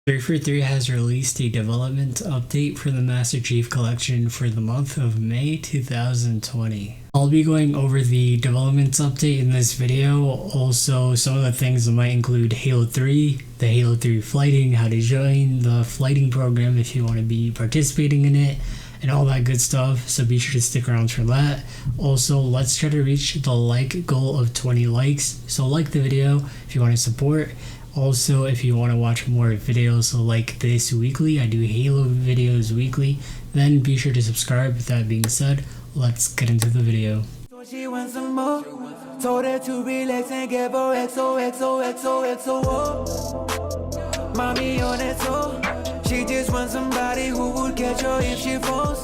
343 has released a development update for the Master Chief Collection for the month of May 2020. I'll be going over the development update in this video. Also, some of the things that might include Halo 3, the Halo 3 flighting, how to join the flighting program if you want to be participating in it, and all that good stuff, so be sure to stick around for that. Also, let's try to reach the like goal of 20 likes, so like the video if you want to support. Also, if you want to watch more videos like this weekly, I do Halo videos weekly, then be sure to subscribe. With that being said, let's get into the video. She wants some more. Told her to relax and give her XOXOXOXO. Mommy on that toe. She just wants somebody who would catch her if she falls.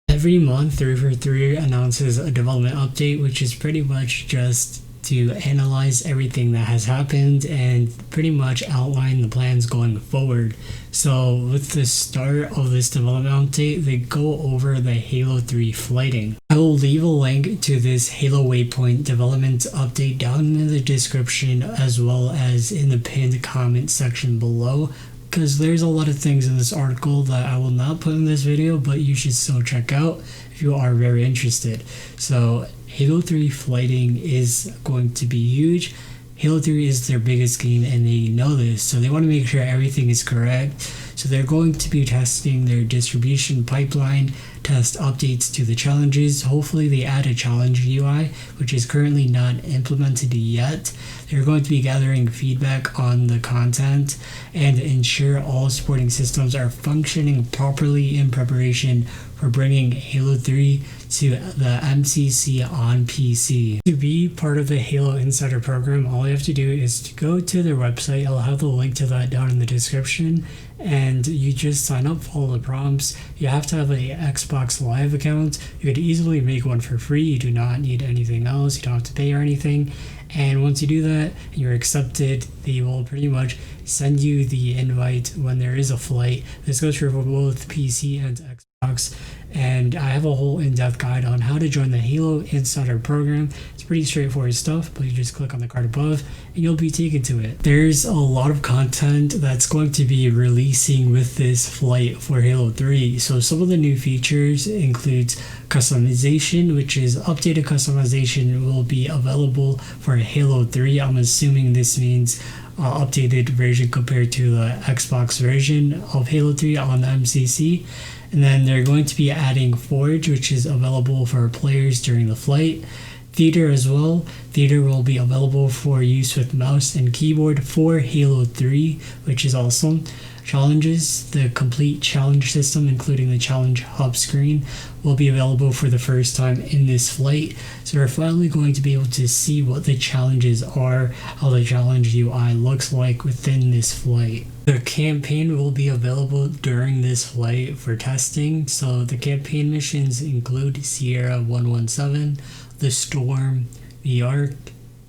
Every month, 343 announces a development update, which is pretty much just to analyze everything that has happened and pretty much outline the plans going forward. So with the start of this development update, they go over the Halo 3 flighting. I will leave a link to this Halo Waypoint development update down in the description as well as in the pinned comment section below, because there's a lot of things in this article that I will not put in this video, but you should still check out if you are very interested. So Halo 3 flighting is going to be huge. Halo 3 is their biggest game and they know this, so they want to make sure everything is correct. So they're going to be testing their distribution pipeline, test updates to the challenges. Hopefully they add a challenge UI, which is currently not implemented yet. They're going to be gathering feedback on the content and ensure all supporting systems are functioning properly in preparation for bringing Halo 3 to the MCC on PC. To be part of the Halo Insider program, all you have to do is to go to their website. I'll have the link to that down in the description, and you just sign up, follow the prompts. You have to have an Xbox Live account. You could easily make one for free. You do not need anything else. You don't have to pay or anything. And once you do that and you're accepted, they will pretty much send you the invite when there is a flight. This goes for both PC and Xbox, and I have a whole in-depth guide on how to join the Halo Insider program. It's pretty straightforward stuff, but you just click on the card above and you'll be taken to it. There's a lot of content that's going to be releasing with this flight for Halo 3. So some of the new features include customization, which is updated customization will be available for Halo 3. I'm assuming this means updated version compared to the Xbox version of Halo 3 on the MCC. And then they're going to be adding Forge, which is available for players during the flight. Theater as well. Theater will be available for use with mouse and keyboard for Halo 3, which is awesome. Challenges, the complete challenge system, including the challenge hub screen, will be available for the first time in this flight. So we're finally going to be able to see what the challenges are, how the challenge UI looks like within this flight. The campaign will be available during this flight for testing. So the campaign missions include Sierra 117, the Storm, the Ark,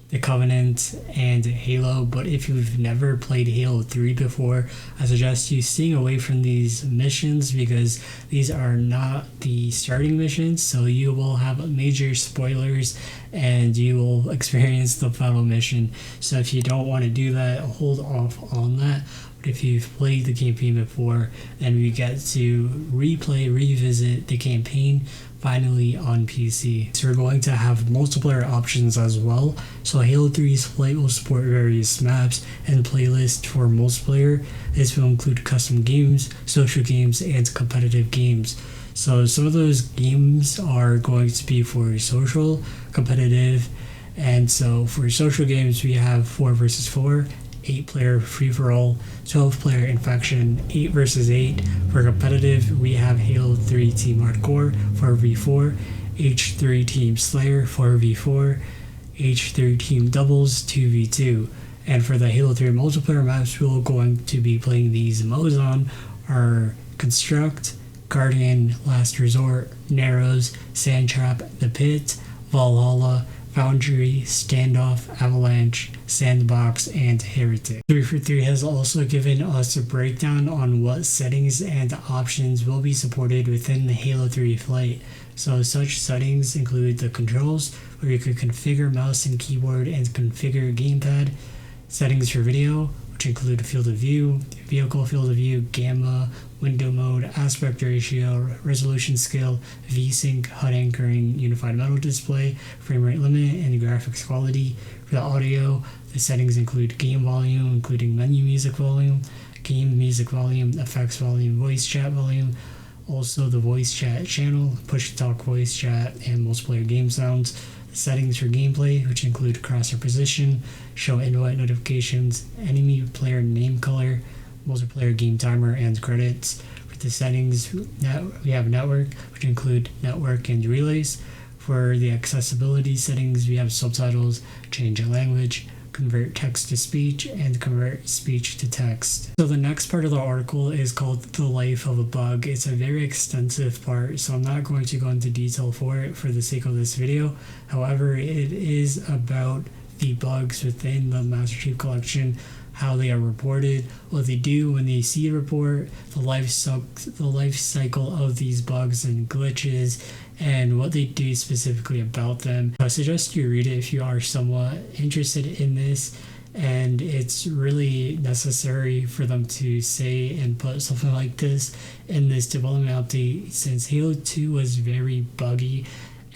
the Covenant, and Halo. But if you've never played Halo 3 before, I suggest you staying away from these missions because these are not the starting missions, so you will have major spoilers and you will experience the final mission. So if you don't want to do that, hold off on that. But if you've played the campaign before, then we get to revisit the campaign finally on PC. So we're going to have multiplayer options as well. So Halo 3's flight will support various maps and playlists for multiplayer. This will include custom games, social games, and competitive games. So some of those games are going to be for social, competitive, and so for social games we have 4 versus 4, 8-player free-for-all, 12-player infection, 8 versus 8. For competitive, we have Halo 3 Team Hardcore 4v4, H3 Team Slayer 4v4, H3 Team Doubles 2v2. And for the Halo 3 multiplayer maps we're going to be playing these modes on are Construct, Guardian, Last Resort, Narrows, Sandtrap, The Pit, Valhalla, Foundry, Standoff, Avalanche, Sandbox, and Heretic. 343 has also given us a breakdown on what settings and options will be supported within the Halo 3 flight. So such settings include the controls, where you could configure mouse and keyboard and configure gamepad, settings for video, which include field of view, vehicle field of view, gamma, window mode, aspect ratio, resolution scale, VSync, HUD anchoring, unified metal display, frame rate limit, and graphics quality. For the audio, the settings include game volume, including menu music volume, game music volume, effects volume, voice chat volume, also the voice chat channel, push-to-talk voice chat, and multiplayer game sounds. The settings for gameplay, which include crosshair position, show invite notifications, enemy player name color, multiplayer game timer, and credits. For the settings, we have network, which include network and relays. For the accessibility settings, we have subtitles, change of language, convert text to speech, and convert speech to text. So the next part of the article is called The Life of a Bug. It's a very extensive part, so I'm not going to go into detail for it for the sake of this video. However, it is about the bugs within the Master Chief Collection, how they are reported, what they do when they see a report, the life cycle of these bugs and glitches, and what they do specifically about them. I suggest you read it if you are somewhat interested in this, and it's really necessary for them to say and put something like this in this development update, since Halo 2 was very buggy,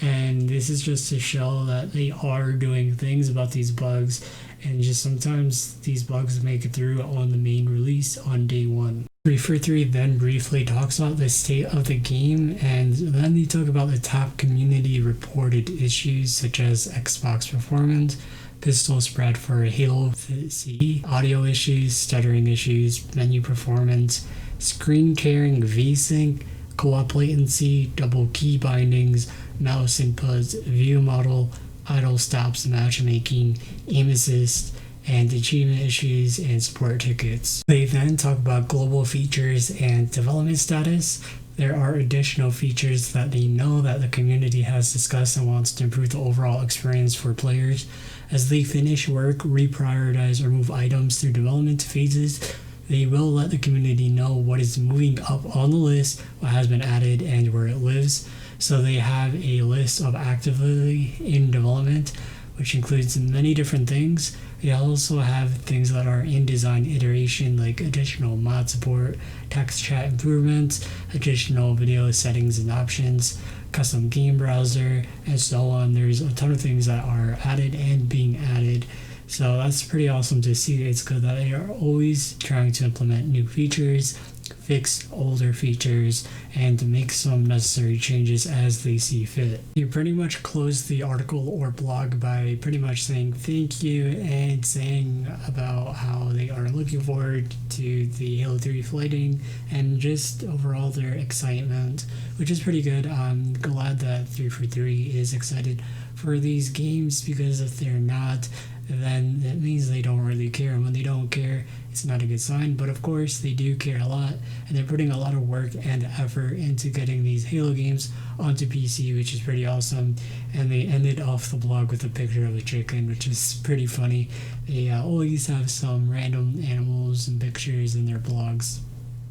and this is just to show that they are doing things about these bugs, and just sometimes these bugs make it through on the main release on day one. 343 then briefly talks about the state of the game, and then they talk about the top community reported issues such as Xbox performance, pistol spread for Halo CE, audio issues, stuttering issues, menu performance, screen tearing, VSync, co-op latency, double key bindings, mouse inputs, view model, idle stops matchmaking, aim assist, and achievement issues and support tickets. They then talk about global features and development status. There are additional features that they know that the community has discussed and wants to improve the overall experience for players. As they finish work, reprioritize, or move items through development phases, they will let the community know what is moving up on the list, what has been added, and where it lives. So they have a list of actively in development, which includes many different things. They also have things that are in design iteration, like additional mod support, text chat improvements, additional video settings and options, custom game browser, and so on. There's a ton of things that are added and being added. So that's pretty awesome to see. It's good that they are always trying to implement new features, fix older features, and to make some necessary changes as they see fit. You pretty much close the article or blog by pretty much saying thank you and saying about how they are looking forward to the Halo 3 flighting and just overall their excitement, which is pretty good. I'm glad that 343 is excited for these games, because if they're not, then it means they don't really care, and when they don't care, it's not a good sign. But of course they do care a lot, and they're putting a lot of work and effort into getting these Halo games onto PC, which is pretty awesome. And they ended off the blog with a picture of a chicken, which is pretty funny. They always have some random animals and pictures in their blogs.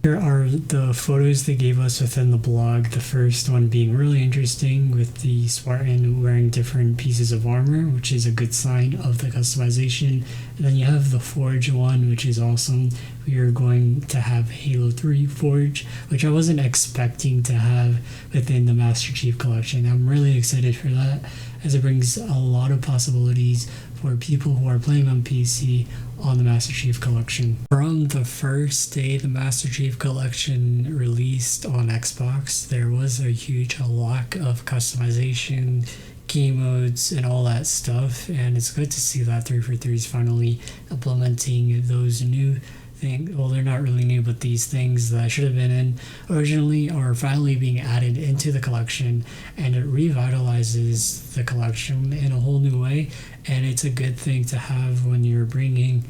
Here are the photos they gave us within the blog. The first one being really interesting, with the Spartan wearing different pieces of armor, which is a good sign of the customization. And then you have the Forge one, which is awesome. We are going to have Halo 3 Forge, which I wasn't expecting to have within the Master Chief Collection. I'm really excited for that, as it brings a lot of possibilities for people who are playing on PC on the Master Chief Collection. From the first day the Master Chief Collection released on Xbox, there was a huge lack of customization, game modes, and all that stuff, and it's good to see that 343 is finally implementing those new things. Well, they're not really new, but these things that should have been in originally are finally being added into the collection, and it revitalizes the collection in a whole new way. And it's a good thing to have when you're bringing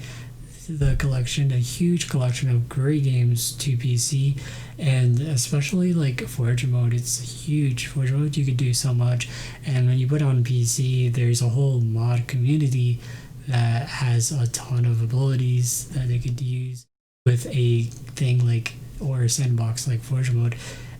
the collection, a huge collection of great games, to PC, and especially like Forge mode. It's huge. Forge mode, you could do so much, and when you put it on PC, there's a whole mod community that has a ton of abilities that they could use with a thing like, or a sandbox like Forge mode.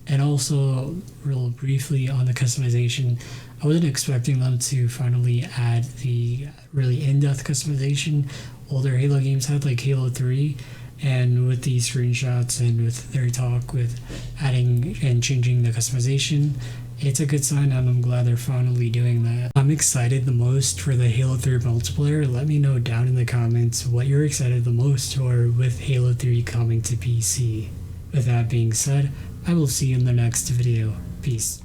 And also, real briefly on the customization, I wasn't expecting them to finally add the really in-depth customization older Halo games had, like Halo 3. And with these screenshots and with their talk with adding and changing the customization, it's a good sign, and I'm glad they're finally doing that. I'm excited the most for the Halo 3 multiplayer. Let me know down in the comments what you're excited the most for with Halo 3 coming to PC. With that being said, I will see you in the next video. Peace.